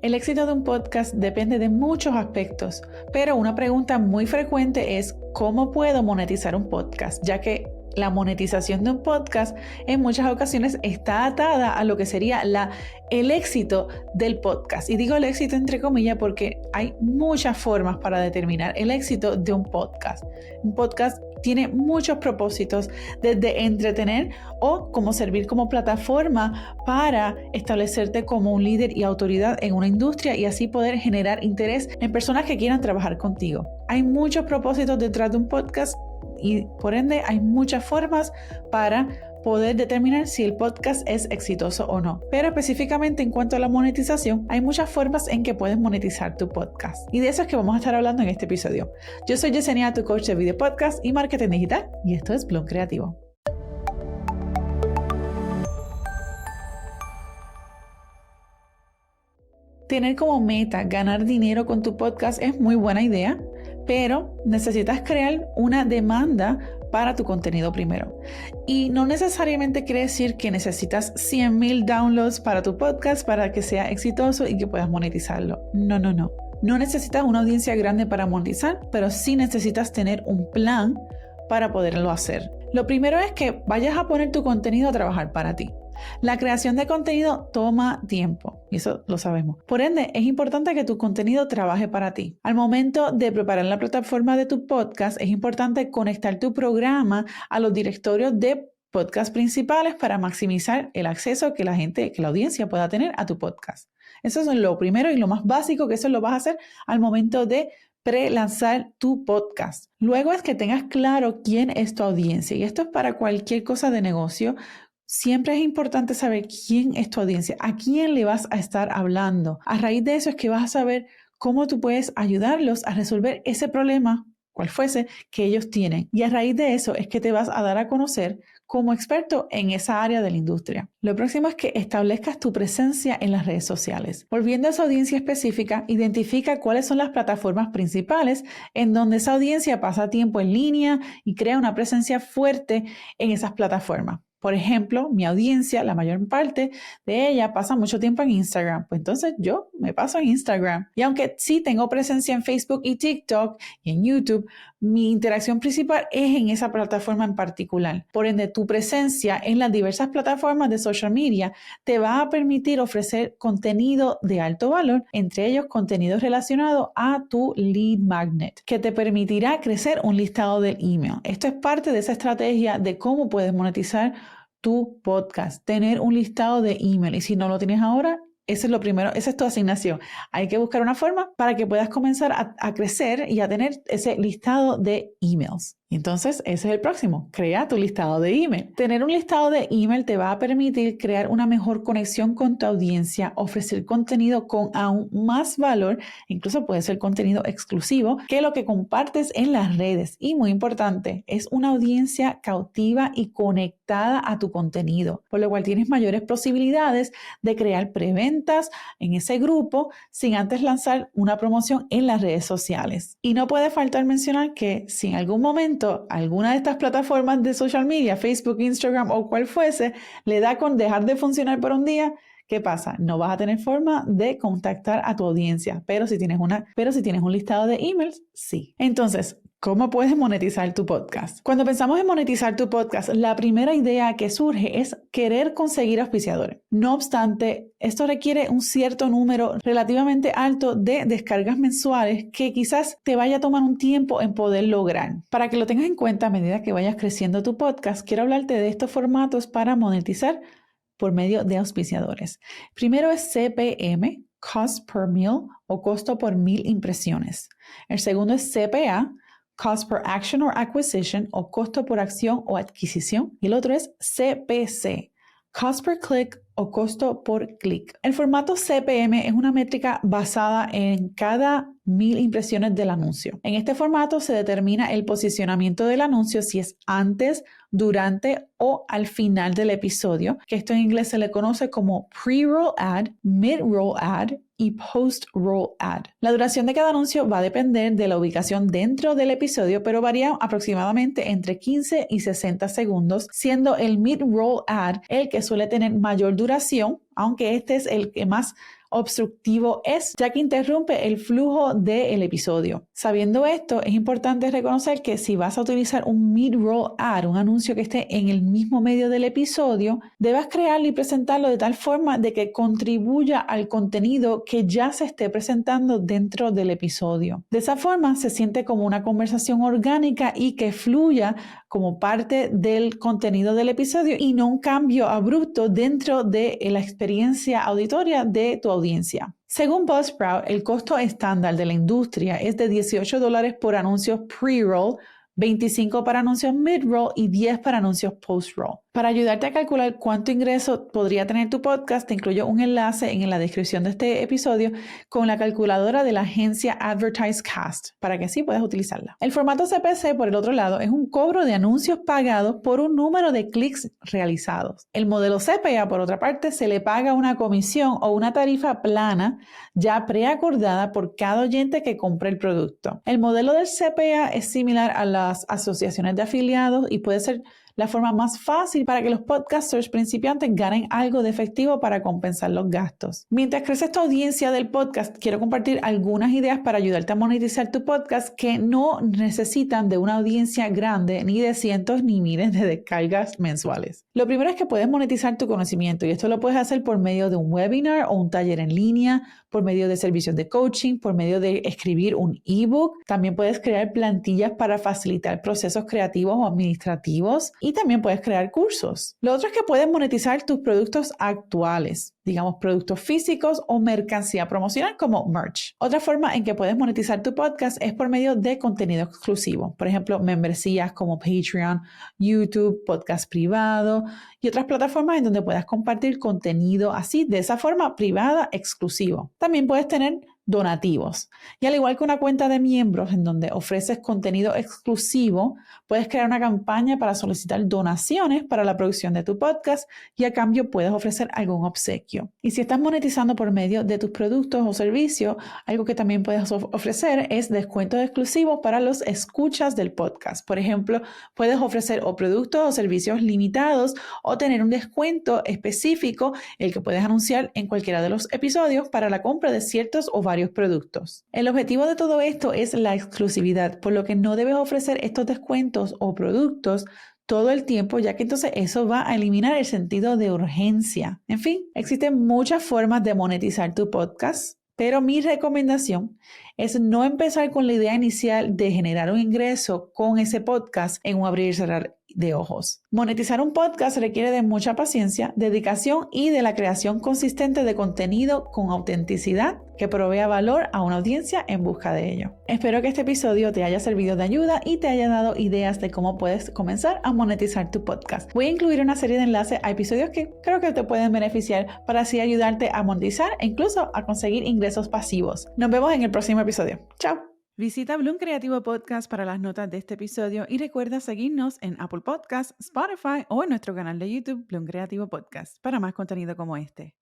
El éxito de un podcast depende de muchos aspectos, pero una pregunta muy frecuente es ¿cómo puedo monetizar un podcast? Ya que la monetización de un podcast en muchas ocasiones está atada a lo que sería el éxito del podcast. Y digo el éxito entre comillas porque hay muchas formas para determinar el éxito de un podcast. Un podcast tiene muchos propósitos, desde entretener o como servir como plataforma para establecerte como un líder y autoridad en una industria y así poder generar interés en personas que quieran trabajar contigo. Hay muchos propósitos detrás de un podcast y por ende hay muchas formas para poder determinar si el podcast es exitoso o no. Pero específicamente en cuanto a la monetización, hay muchas formas en que puedes monetizar tu podcast. Y de eso es que vamos a estar hablando en este episodio. Yo soy Yesenia, tu coach de video podcast y marketing digital, y esto es Bloom Creativo. Tener como meta ganar dinero con tu podcast es muy buena idea, pero necesitas crear una demanda para tu contenido primero. Y no necesariamente quiere decir que necesitas 100,000 downloads para tu podcast para que sea exitoso y que puedas monetizarlo. No. No necesitas una audiencia grande para monetizar, pero sí necesitas tener un plan para poderlo hacer. Lo primero es que vayas a poner tu contenido a trabajar para ti. La creación de contenido toma tiempo, y eso lo sabemos. Por ende, es importante que tu contenido trabaje para ti. Al momento de preparar la plataforma de tu podcast, es importante conectar tu programa a los directorios de podcast principales para maximizar el acceso que la audiencia pueda tener a tu podcast. Eso es lo primero y lo más básico, que eso lo vas a hacer al momento de pre-lanzar tu podcast. Luego es que tengas claro quién es tu audiencia, y esto es para cualquier cosa de negocio. Siempre es importante saber quién es tu audiencia, a quién le vas a estar hablando. A raíz de eso es que vas a saber cómo tú puedes ayudarlos a resolver ese problema, cual fuese, que ellos tienen. Y a raíz de eso es que te vas a dar a conocer como experto en esa área de la industria. Lo próximo es que establezcas tu presencia en las redes sociales. Volviendo a esa audiencia específica, identifica cuáles son las plataformas principales en donde esa audiencia pasa tiempo en línea y crea una presencia fuerte en esas plataformas. Por ejemplo, mi audiencia, la mayor parte de ella pasa mucho tiempo en Instagram. Pues entonces yo me paso en Instagram. Y aunque sí tengo presencia en Facebook y TikTok y en YouTube, mi interacción principal es en esa plataforma en particular. Por ende, tu presencia en las diversas plataformas de social media te va a permitir ofrecer contenido de alto valor, entre ellos contenido relacionado a tu lead magnet, que te permitirá crecer un listado del email. Esto es parte de esa estrategia de cómo puedes monetizar tu podcast, tener un listado de email. Y si no lo tienes ahora, eso es lo primero, esa es tu asignación. Hay que buscar una forma para que puedas comenzar a crecer y a tener ese listado de emails. Entonces, ese es el próximo. Crea tu listado de email. Tener un listado de email te va a permitir crear una mejor conexión con tu audiencia, ofrecer contenido con aún más valor, incluso puede ser contenido exclusivo, que lo que compartes en las redes. Y muy importante, es una audiencia cautiva y conectada a tu contenido, por lo cual tienes mayores posibilidades de crear preventas en ese grupo sin antes lanzar una promoción en las redes sociales. Y no puede faltar mencionar que si en algún momento alguna de estas plataformas de social media, Facebook, Instagram o cual fuese, le da con dejar de funcionar por un día, ¿qué pasa? No vas a tener forma de contactar a tu audiencia, pero si tienes un listado de emails, sí. Entonces, ¿cómo puedes monetizar tu podcast? Cuando pensamos en monetizar tu podcast, la primera idea que surge es querer conseguir auspiciadores. No obstante, esto requiere un cierto número relativamente alto de descargas mensuales que quizás te vaya a tomar un tiempo en poder lograr. Para que lo tengas en cuenta a medida que vayas creciendo tu podcast, quiero hablarte de estos formatos para monetizar por medio de auspiciadores. Primero es CPM, Cost per Mille o costo por 1,000 impresiones. El segundo es CPA, Cost per Action or Acquisition o costo por acción o adquisición. Y el otro es CPC, Cost per Click o costo por clic. El formato CPM es una métrica basada en cada 1,000 impresiones del anuncio. En este formato se determina el posicionamiento del anuncio si es antes, durante o al final del episodio, que esto en inglés se le conoce como pre-roll ad, mid-roll ad y post-roll ad. La duración de cada anuncio va a depender de la ubicación dentro del episodio, pero varía aproximadamente entre 15 y 60 segundos, siendo el mid-roll ad el que suele tener mayor duración, aunque este es el que más obstructivo es, ya que interrumpe el flujo del episodio. Sabiendo esto, es importante reconocer que si vas a utilizar un mid-roll ad, un anuncio que esté en el mismo medio del episodio, debas crearlo y presentarlo de tal forma de que contribuya al contenido que ya se esté presentando dentro del episodio. De esa forma se siente como una conversación orgánica y que fluya como parte del contenido del episodio y no un cambio abrupto dentro de la experiencia auditoria de tu audiencia. Según Buzzsprout, el costo estándar de la industria es de $18 por anuncios pre-roll, 25 para anuncios mid-roll y 10 para anuncios post-roll. Para ayudarte a calcular cuánto ingreso podría tener tu podcast, te incluyo un enlace en la descripción de este episodio con la calculadora de la agencia AdvertiseCast para que así puedas utilizarla. El formato CPC, por el otro lado, es un cobro de anuncios pagados por un número de clics realizados. El modelo CPA, por otra parte, se le paga una comisión o una tarifa plana ya preacordada por cada oyente que compre el producto. El modelo del CPA es similar a las asociaciones de afiliados y puede ser la forma más fácil para que los podcasters principiantes ganen algo de efectivo para compensar los gastos. Mientras crece esta audiencia del podcast, quiero compartir algunas ideas para ayudarte a monetizar tu podcast que no necesitan de una audiencia grande ni de cientos ni miles de descargas mensuales. Lo primero es que puedes monetizar tu conocimiento y esto lo puedes hacer por medio de un webinar o un taller en línea, por medio de servicios de coaching, por medio de escribir un ebook. También puedes crear plantillas para facilitar procesos creativos o administrativos y también puedes crear cursos. Lo otro es que puedes monetizar tus productos actuales, digamos productos físicos o mercancía promocional como merch. Otra forma en que puedes monetizar tu podcast es por medio de contenido exclusivo. Por ejemplo, membresías como Patreon, YouTube, podcast privado y otras plataformas en donde puedas compartir contenido así, de esa forma privada, exclusivo. También puedes tener donativos. Y al igual que una cuenta de miembros en donde ofreces contenido exclusivo, puedes crear una campaña para solicitar donaciones para la producción de tu podcast y a cambio puedes ofrecer algún obsequio. Y si estás monetizando por medio de tus productos o servicios, algo que también puedes ofrecer es descuentos exclusivos para los escuchas del podcast. Por ejemplo, puedes ofrecer o productos o servicios limitados o tener un descuento específico, el que puedes anunciar en cualquiera de los episodios para la compra de ciertos o varios productos. El objetivo de todo esto es la exclusividad, por lo que no debes ofrecer estos descuentos o productos todo el tiempo, ya que entonces eso va a eliminar el sentido de urgencia. En fin, existen muchas formas de monetizar tu podcast, pero mi recomendación es no empezar con la idea inicial de generar un ingreso con ese podcast en un abrir y cerrar de ojos. Monetizar un podcast requiere de mucha paciencia, dedicación y de la creación consistente de contenido con autenticidad que provea valor a una audiencia en busca de ello. Espero que este episodio te haya servido de ayuda y te haya dado ideas de cómo puedes comenzar a monetizar tu podcast. Voy a incluir una serie de enlaces a episodios que creo que te pueden beneficiar para así ayudarte a monetizar e incluso a conseguir ingresos pasivos. Nos vemos en el próximo episodio. ¡Chao! Visita Bloom Creativo Podcast para las notas de este episodio y recuerda seguirnos en Apple Podcasts, Spotify o en nuestro canal de YouTube Bloom Creativo Podcast para más contenido como este.